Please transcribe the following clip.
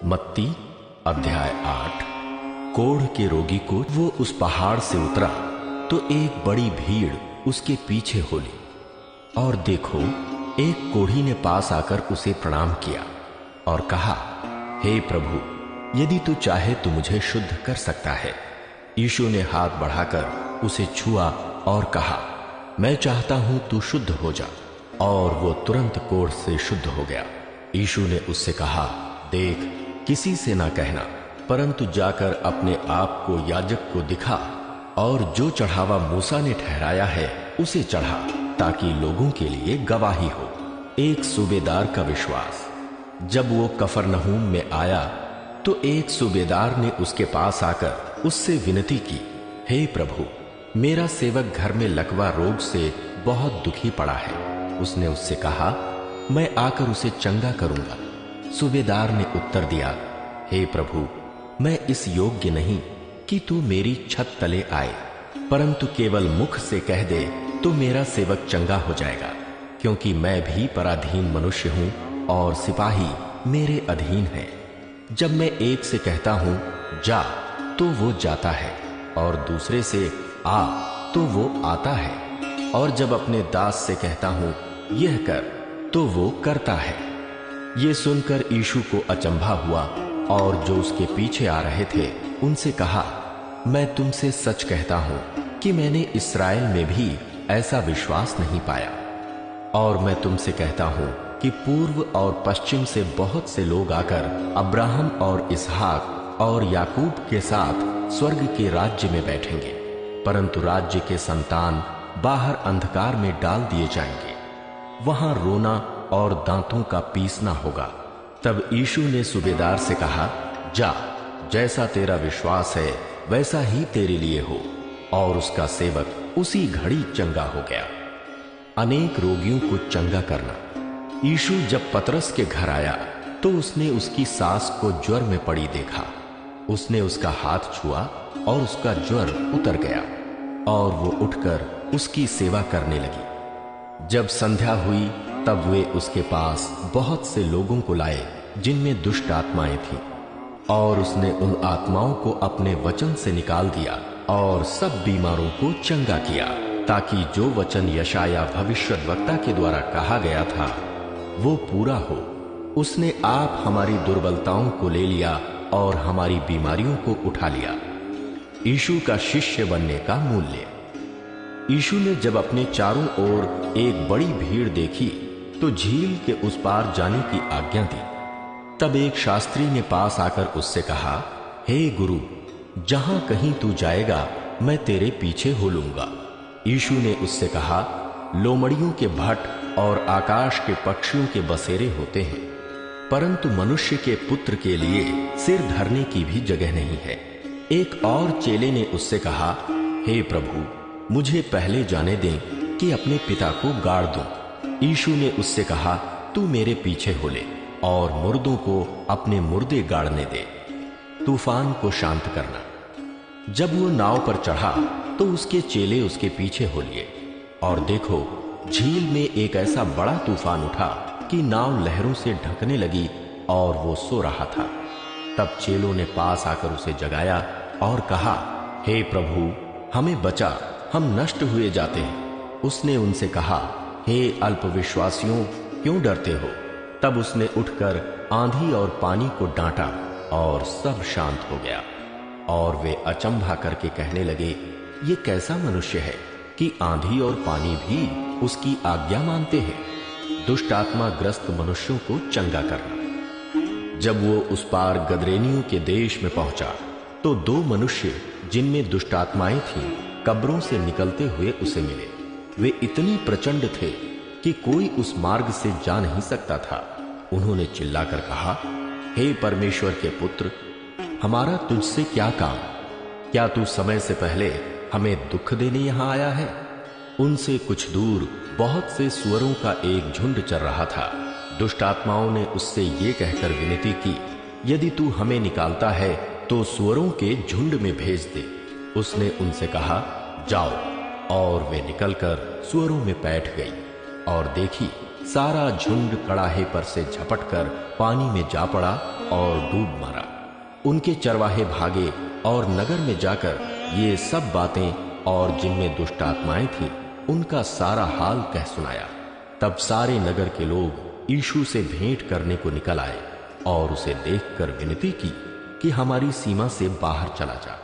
मत्ती अध्याय 8। कोढ़ के रोगी को वो उस पहाड़ से उतरा तो एक बड़ी भीड़ उसके पीछे हो ली। और देखो, एक कोढ़ी ने पास आकर उसे प्रणाम किया और कहा, हे प्रभु, यदि तू चाहे तो मुझे शुद्ध कर सकता है। यीशु ने हाथ बढ़ाकर उसे छुआ और कहा, मैं चाहता हूं तू शुद्ध हो जा। और वो तुरंत कोढ़ से शुद्ध हो गया। यीशु ने उससे कहा, देख, किसी से ना कहना, परंतु जाकर अपने आप को याजक को दिखा और जो चढ़ावा मूसा ने ठहराया है उसे चढ़ा, ताकि लोगों के लिए गवाही हो। एक सूबेदार का विश्वास। जब वो कफरनहूम में आया तो एक सूबेदार ने उसके पास आकर उससे विनती की, हे प्रभु, मेरा सेवक घर में लकवा रोग से बहुत दुखी पड़ा है। उसने उससे कहा, मैं आकर उसे चंगा करूंगा। सूबेदार ने उत्तर दिया, हे प्रभु, मैं इस योग्य नहीं कि तू मेरी छत तले आए, परंतु केवल मुख से कह दे तो मेरा सेवक चंगा हो जाएगा, क्योंकि मैं भी पराधीन मनुष्य हूं और सिपाही मेरे अधीन है। जब मैं एक से कहता हूं जा, तो वो जाता है, और दूसरे से आ, तो वो आता है, और जब अपने दास से कहता हूं यह कर, तो वो करता है। ये सुनकर यीशु को अचंभा हुआ और जो उसके पीछे आ रहे थे उनसे कहा, मैं तुमसे सच कहता हूं कि मैंने इस्राएल में भी ऐसा विश्वास नहीं पाया। और मैं तुमसे कहता हूं कि पूर्व और पश्चिम से बहुत से लोग आकर अब्राहम और इसहाक और याकूब के साथ स्वर्ग के राज्य में बैठेंगे, परंतु राज्य के संतान बाहर अंधकार में डाल दिए जाएंगे। वहां रोना और दांतों का पीसना होगा। तब यीशु ने सूबेदार से कहा, जा, जैसा तेरा विश्वास है वैसा ही तेरे लिए हो। और उसका सेवक उसी घड़ी चंगा हो गया। अनेक रोगियों को चंगा करना। यीशु जब पतरस के घर आया तो उसने उसकी सास को ज्वर में पड़ी देखा। उसने उसका हाथ छुआ और उसका ज्वर उतर गया, और वो उठकर उसकी सेवा करने लगी। जब संध्या हुई तब वे उसके पास बहुत से लोगों को लाए जिनमें दुष्ट आत्माएं थीं, और उसने उन आत्माओं को अपने वचन से निकाल दिया और सब बीमारों को चंगा किया, ताकि जो वचन यशाया भविष्यद्वक्ता के द्वारा कहा गया था वो पूरा हो। उसने आप हमारी दुर्बलताओं को ले लिया और हमारी बीमारियों को उठा लिया। यीशु का शिष्य बनने का मूल्य। यीशु ने जब अपने चारों ओर एक बड़ी भीड़ देखी तो झील के उस पार जाने की आज्ञा दी। तब एक शास्त्री ने पास आकर उससे कहा, हे गुरु, जहां कहीं तू जाएगा मैं तेरे पीछे हो लूंगा। यीशु ने उससे कहा, लोमड़ियों के भट्ट और आकाश के पक्षियों के बसेरे होते हैं, परंतु मनुष्य के पुत्र के लिए सिर धरने की भी जगह नहीं है। एक और चेले ने उससे कहा, हे प्रभु, मुझे पहले जाने दें कि अपने पिता को गाड़ दूं। यीशु ने उससे कहा, तू मेरे पीछे हो ले और मुर्दों को अपने मुर्दे गाड़ने दे। तूफान को शांत करना। जब वो नाव पर चढ़ा तो उसके चेले उसके पीछे हो लिए, और देखो, झील में एक ऐसा बड़ा तूफान उठा कि नाव लहरों से ढकने लगी और वो सो रहा था। तब चेलों ने पास आकर उसे जगाया और कहा, हे प्रभु, हमें बचा, हम नष्ट हुए जाते हैं। उसने उनसे कहा, हे अल्पविश्वासियों, क्यों डरते हो? तब उसने उठकर आंधी और पानी को डांटा और सब शांत हो गया। और वे अचंभा करके कहने लगे, ये कैसा मनुष्य है कि आंधी और पानी भी उसकी आज्ञा मानते हैं। दुष्ट आत्मा ग्रस्त मनुष्यों को चंगा करना। जब वो उस पार गदरेनियों के देश में पहुंचा तो दो मनुष्य जिनमें दुष्ट आत्माएं थीं कब्रों से निकलते हुए उसे मिले। वे इतनी प्रचंड थे कि कोई उस मार्ग से जा नहीं सकता था। उन्होंने चिल्लाकर कहा, हे परमेश्वर के पुत्र, हमारा तुझसे क्या काम? क्या तू समय से पहले हमें दुख देने यहां आया है? उनसे कुछ दूर बहुत से सुअरों का एक झुंड चल रहा था। दुष्ट आत्माओं ने उससे ये कहकर विनती की, यदि तू हमें निकालता है तो सुअरों के झुंड में भेज दे। उसने उनसे कहा, जाओ। और वे निकलकर सुअरों में बैठ गई, और देखी सारा झुंड कड़ाहे पर से झपटकर पानी में जा पड़ा और डूब मरा। उनके चरवाहे भागे और नगर में जाकर ये सब बातें और जिनमें दुष्ट आत्माएं थीं उनका सारा हाल कह सुनाया। तब सारे नगर के लोग यीशु से भेंट करने को निकल आए और उसे देखकर विनती की कि हमारी सीमा से बाहर चला जा।